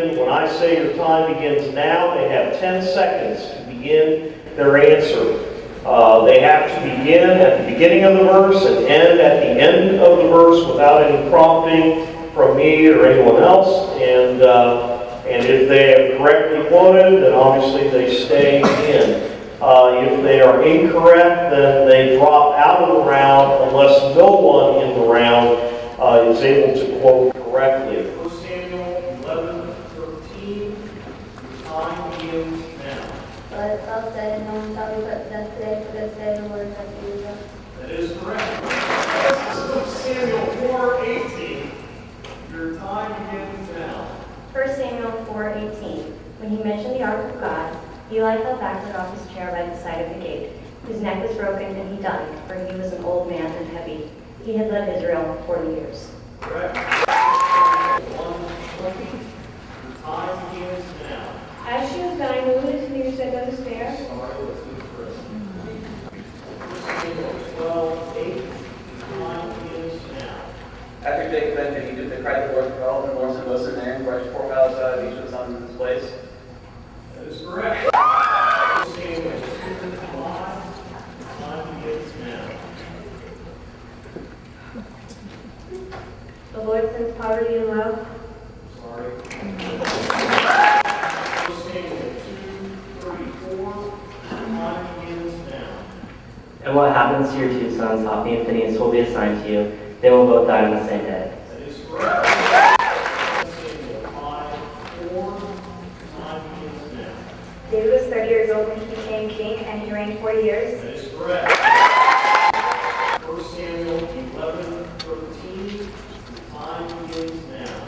When I say your time begins now, they have 10 seconds to begin their answer. They have to begin at the beginning of the verse and end at the end of the verse without any prompting from me or anyone else. And if they have correctly quoted, then obviously they stay in. If they are incorrect, then they drop out of the round unless no one in the round is able to quote correctly. 1 Samuel 11:13. Time begins now. But Saul said, "No one shall be put to death today, for this day the Lord has used us." That is correct. 1 Samuel 4:18. Your time begins now. 1 Samuel 4:18. When he mentioned the ark of God, Eli fell backward off his chair by the side of the gate. His neck was broken and he died, for he was an old man and heavy. He had led Israel 40 years. Correct. 1:20. Your time begins now. As she was dying, the wounded figure said, "Let us spare." Sorry, let's do the first. 1 Samuel 12:8. Your time begins now. After Jacob entered Egypt, they cried to the Lord for help, and the Lord sent Moses and Aaron, brought 4 pilots out of each of the sons in his place. That is correct. 1 Samuel 2:5. Time begins now. The Lord sends poverty and love. Sorry. 1 Samuel 2:34. Time begins now. And what happens to your 2 sons, Hophni and Phinehas, will be assigned to you. They will both die on the same day. That is correct. 1 Samuel 5:4. Time begins now. David was 30 years old when he became king, and he reigned 40 years. That is correct. 1 Samuel 11:13. Time begins now.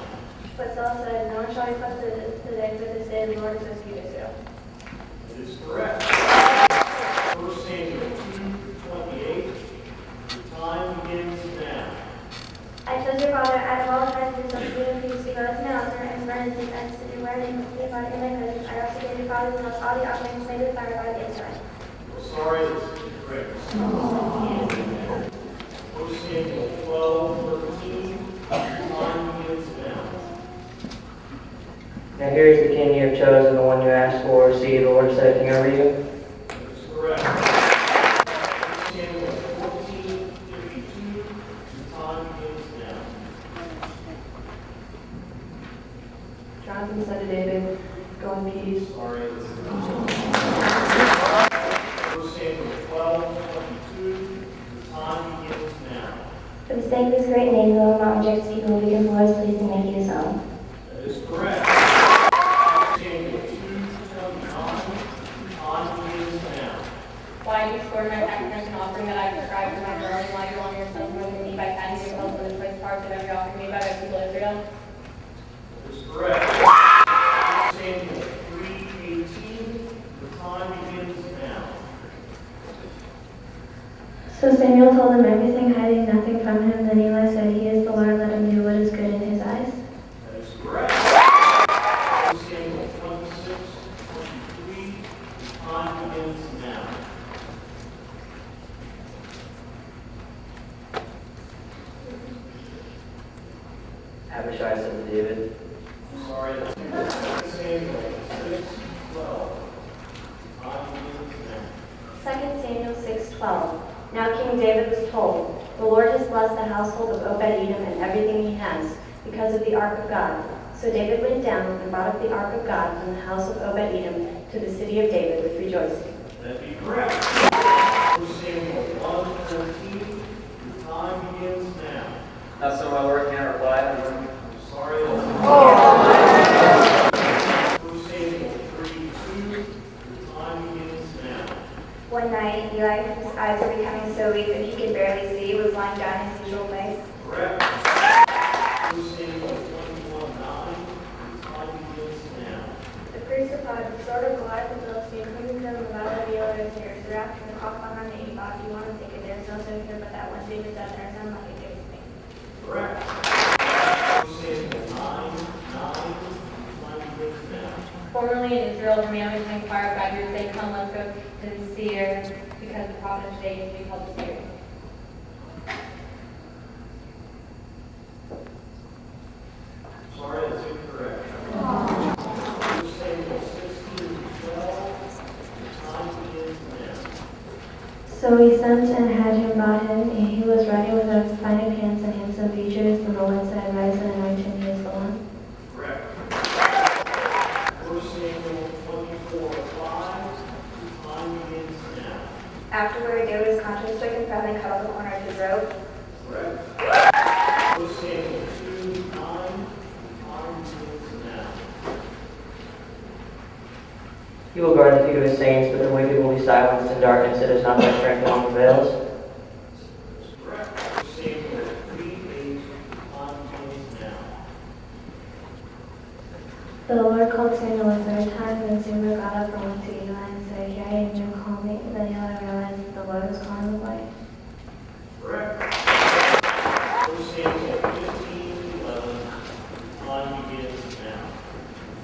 But Saul said, "No one shall be put to death today, for this day the Lord has rescued Israel." That is correct. 1 Samuel 2:28. Time begins now. I chose your father out of all tribes and took you and used to go to Mouser and burn his incense to do where they completely body in my presence. I also gave your father the most all the offerings made with fire by the Israelites. Sorry, that's incorrect. 1 Samuel 12:13. Time begins now. Now here is the king you have chosen, the one you asked for. See, the Lord set a king over you. That is correct. 1 Samuel 14:52. Time begins now. Jonathan said to David, "Go in peace." Sorry, that's incorrect. 1 Samuel 12:22. Time begins now. For the sake of his great name, he will not reject people because the Lord is pleased to make it his own. That is correct. 1 Samuel 2:29. Time begins now. Why have you scored my sacrifice and offering that I prescribed for my dwelling, while you on yourself more than me by fattening yourself with the choice parts of every offering made by my people Israel? That is correct. 1 Samuel 3:18. The time begins now. So Samuel told him everything, hiding nothing from him. Then Eli said, "He is the Lord, let him do what is good in his eyes." That is correct. 1 Samuel 26:23. The time begins now. Abishai said to David, Sorry, that's incorrect. 2 Samuel 6:12. Time begins now. 2 Samuel 6:12. Now King David was told, "The Lord has blessed the household of Obed-Edom and everything he has, because of the ark of God." So David went down and brought up the ark of God from the house of Obed-Edom to the city of David with rejoicing. That'd be correct. 1 Samuel 1:14. The time begins now. Not so my Lord can reply. I'm sorry. That's 1 Samuel 3:2. The time begins now. One night, Eli, whose eyes were becoming so weak that he could barely see, was lying down in his usual place. Correct. 1 Samuel 21:9. The time begins now. The priest replied, "The sword of Goliath the Philistine, whom you killed in the battle of Elah is here. Is there after the clock behind the ephod? Do you want to take it? There is no sin here, but that one David does, there is none like it, David's name." Correct. 1 Samuel 9:9. The time begins now. Formerly in Israel, the man was inquired by your say, "Come, let's go to the seer," because the prophet of today is to be called the seer. Sorry, that's incorrect. So he sent and had him brought in, and he was riding with a fine pants and handsome features. And the Lord said, Rise and anoint him, he is the one. Correct. 1 Samuel 24:5. Time begins now. Afterward, David was conscience-stricken, proudly cut off the corner of his robe. Correct. 1 Samuel 2:9. Time begins now. He will guard the feet of his saints, but the wicked will be silenced in darkness. It is not their strength long prevails. Correct. 1 Samuel 3:8. Time begins now. The Lord called Samuel a third time, and Samuel got up and went to Eli and said, Here I am, you call me. Then Eli realized that the Lord was calling the boy. Correct. 1 Samuel 15:11. Time begins now.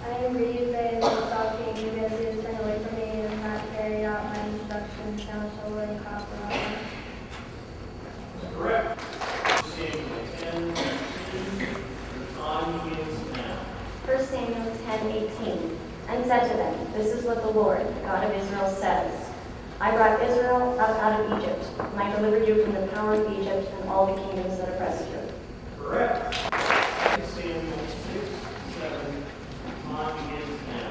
I am grieved that it is talking, because it is turned away from me and has not carried out my instructions. Now shall the Lord cause the Lord. Correct. 1 Samuel 10:18. Time begins now. 1 Samuel 10:18, and said to them, This is what the Lord, the God of Israel, says. I brought Israel up out of Egypt, and I delivered you from the power of Egypt and all the kingdoms that oppressed you. Correct. 2 Samuel 6:7. Time begins now.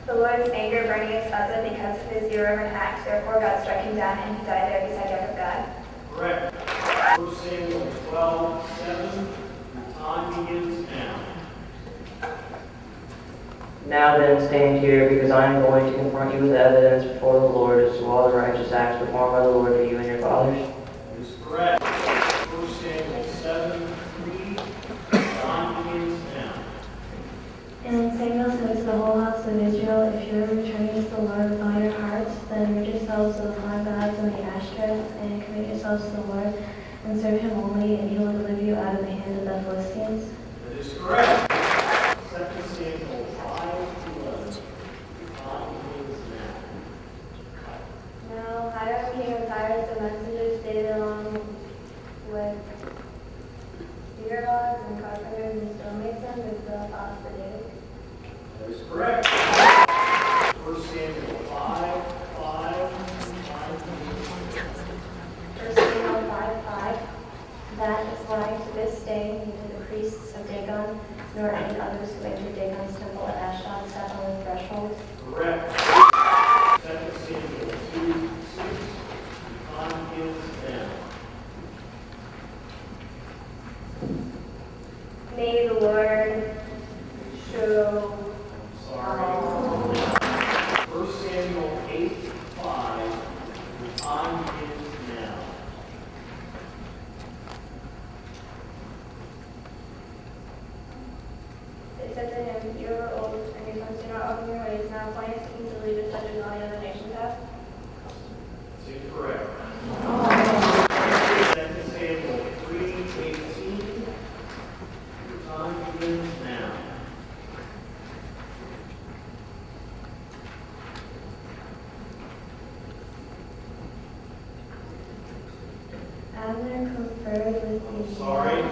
The Lord's anger burning his Uzzah because of his irreverent act. Therefore God struck him down, and he died there beside Jacob God. Correct. 1 Samuel 12:7. Time begins now. Now then, stand here, because I am going to confront you with evidence before the Lord as to all the righteous acts performed by the Lord to you and your fathers. That is correct. 1 Samuel 7:3. Time begins now. And Samuel said to the whole house of Israel, If you are returning to the Lord with all your hearts, then rid yourselves of the foreign gods and the Ashtoreths, and commit yourselves to the Lord, and serve him only, and he will deliver you out of the hand of the Philistines. That is correct. 2 Samuel 5:11. Time begins now. Now Hiram king of Tyre sent messengers stated along with cedar logs and carpenters and stonemasons and built a house for David. That is correct. 1 Samuel 5:5. Time begins now. 1 Samuel 5:5, That is why to this day neither the priests of Dagon nor any others who entered Dagon's temple at Ashdod sat on the threshold. Correct. 2 Samuel 2:6. Time begins now. May the Lord show. Sorry. 1 Samuel 8:5. Time begins now. They said to him, You are old, and your sons do not open your ways. Now appoint us kings to lead us such as all the other nations have. That's incorrect. 2 Samuel 3:18. Time begins now. Abner conferred with the Sorry. 1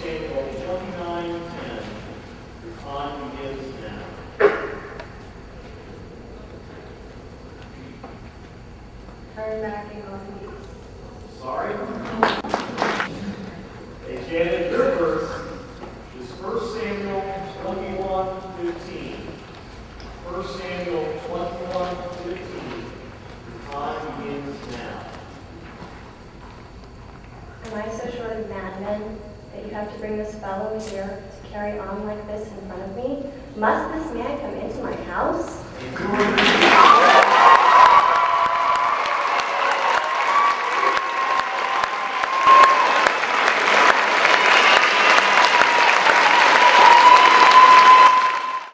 Samuel 29:10. Time begins now. Turn back and go to peace. Sorry. Hey, Janet, your verse is 1 Samuel 21:15. 1 Samuel 21:15. Time begins now. Am I so short of madmen that you have to bring this fellow here to carry on like this in front of me? Must this man come into my house? If you were